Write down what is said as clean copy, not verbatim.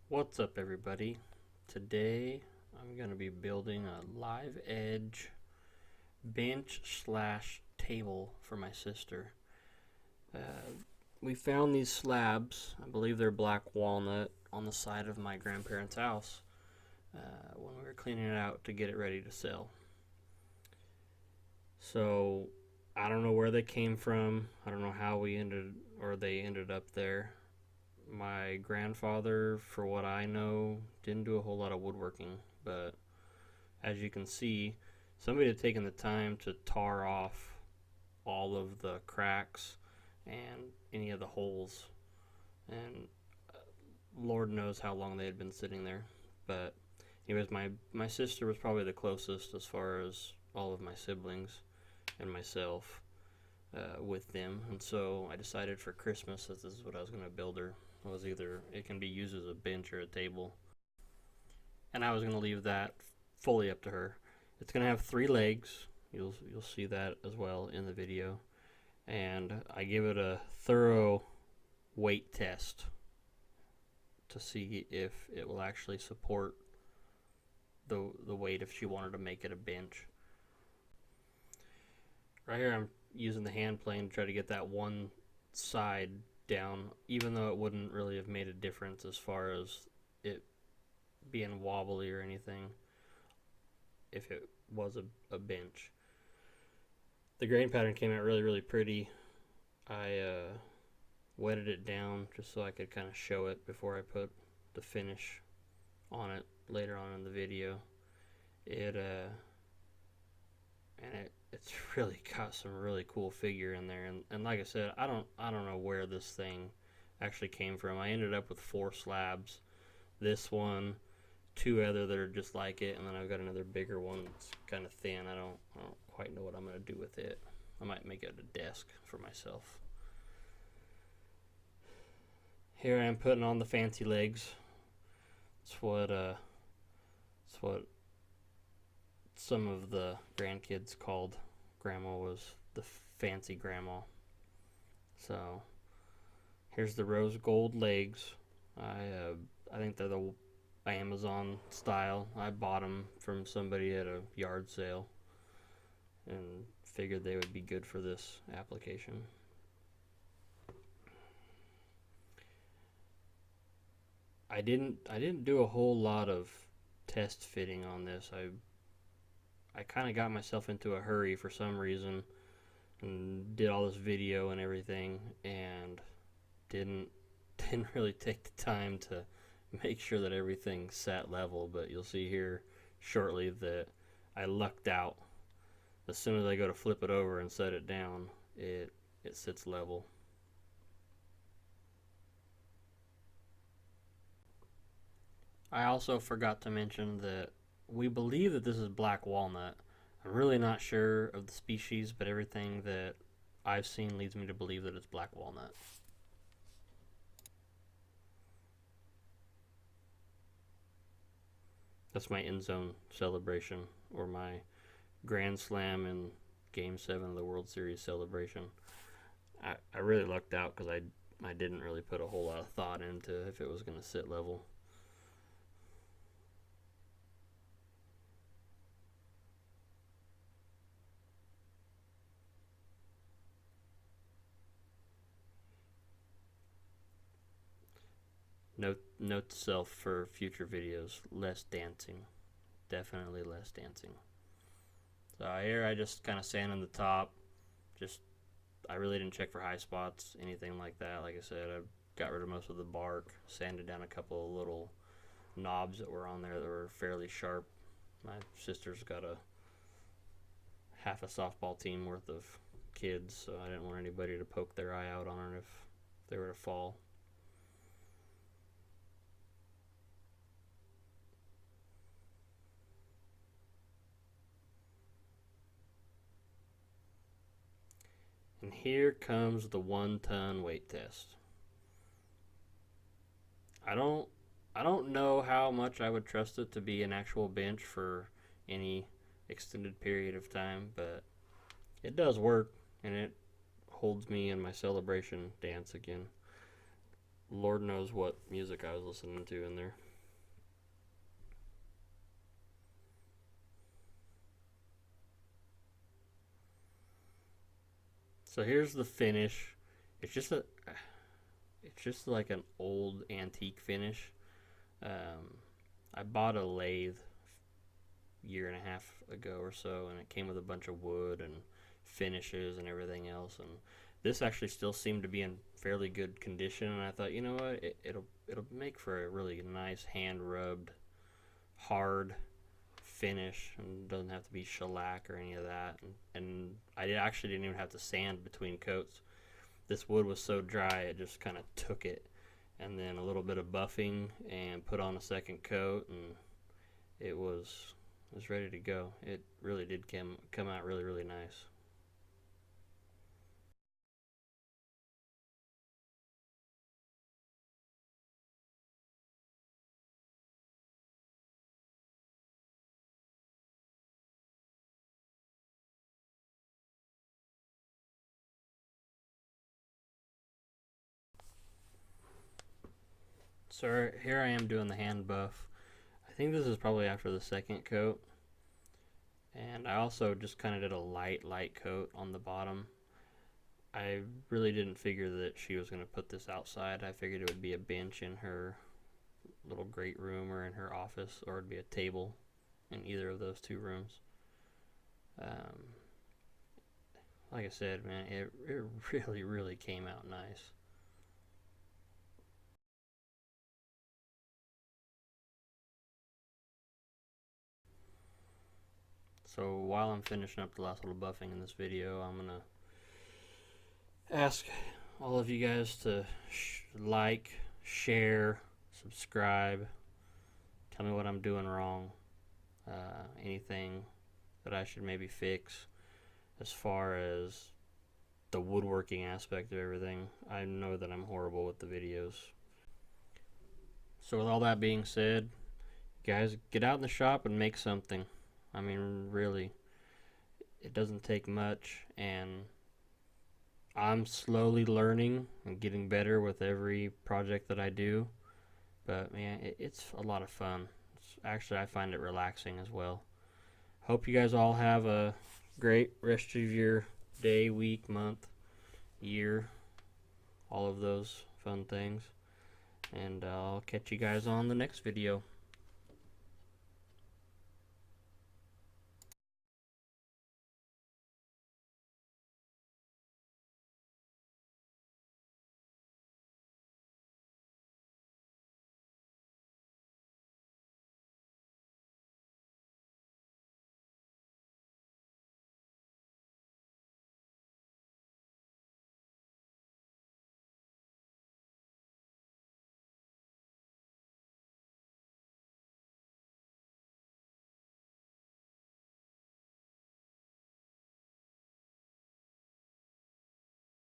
What's up, everybody? Today I'm going to be building a live edge bench slash table for my sister. We found these slabs, I believe they're black walnut, on the side of my grandparents' house when we were cleaning it out to get it ready to sell. So I don't know where they came from. I don't know how they ended up there. My grandfather, for what I know, didn't do a whole lot of woodworking, but as you can see, somebody had taken the time to tar off all of the cracks and any of the holes, and Lord knows how long they had been sitting there. But anyways, my sister was probably the closest as far as all of my siblings and myself with them, and so I decided for Christmas that this is what I was going to build her. It was either it can be used as a bench or a table, and I was going to leave that fully up to her. It's going to have 3 legs. You'll see that as well in the video, and I give it a thorough weight test to see if it will actually support the weight if she wanted to make it a bench. Right here I'm using the hand plane to try to get that one side down, even though it wouldn't really have made a difference as far as it being wobbly or anything if it was a bench. The grain pattern came out really pretty. I wetted it down just so I could kind of show it before I put the finish on it later on in the video. It's really got some really cool figure in there, and like I said, I don't know where this thing actually came from. I ended up with 4 slabs. This one, 2 other that are just like it, and then I've got another bigger one that's kind of thin. I don't quite know what I'm gonna do with it. I might make it a desk for myself. Here I am putting on the fancy legs. It's what some of the grandkids called grandma was the fancy grandma. So here's the rose gold legs. I think they're the Amazon style. I bought them from somebody at a yard sale and figured they would be good for this application. I didn't do a whole lot of test fitting on this. I kind of got myself into a hurry for some reason and did all this video and everything, and didn't really take the time to make sure that everything sat level. But you'll see here shortly that I lucked out. As soon as I go to flip it over and set it down, it sits level. I also forgot to mention that we believe that this is black walnut. I'm really not sure of the species, but everything that I've seen leads me to believe that it's black walnut. That's my end zone celebration, or my Grand Slam in Game 7 of the World Series celebration. I really lucked out because I didn't really put a whole lot of thought into if it was going to sit level. Note to self for future videos: less dancing. Definitely less dancing. So here I just kind of sanded the top. Just I really didn't check for high spots, anything like that. Like I said, I got rid of most of the bark, sanded down a couple of little knobs that were on there that were fairly sharp. My sister's got a half a softball team worth of kids, so I didn't want anybody to poke their eye out on her if they were to fall. And here comes the 1-ton weight test. I don't know how much I would trust it to be an actual bench for any extended period of time, but it does work, and it holds me in my celebration dance again. Lord knows what music I was listening to in there. So here's the finish. It's just a, it's just like an old antique finish. Um, I bought a lathe year and a half ago or so, and it came with a bunch of wood and finishes and everything else. And this actually still seemed to be in fairly good condition. And I thought, you know what, it'll make for a really nice hand rubbed, hard finish, and doesn't have to be shellac or any of that. And I actually didn't even have to sand between coats. This wood was so dry, it just kind of took it. And then a little bit of buffing and put on a second coat, and it was ready to go. It really did come out really, really nice. So here I am doing the hand buff. I think this is probably after the second coat. And I also just kind of did a light coat on the bottom. I really didn't figure that she was going to put this outside. I figured it would be a bench in her little great room or in her office, or it'd be a table in either of those two rooms. Um, like I said, man, it really, really came out nice. So while I'm finishing up the last little buffing in this video, I'm going to ask all of you guys to like, share, subscribe, tell me what I'm doing wrong, anything that I should maybe fix as far as the woodworking aspect of everything. I know that I'm horrible with the videos. So with all that being said, guys, get out in the shop and make something. I mean, really, it doesn't take much, and I'm slowly learning and getting better with every project that I do. But man, it's a lot of fun. Actually, I find it relaxing as well. Hope you guys all have a great rest of your day, week, month, year, all of those fun things. And I'll catch you guys on the next video.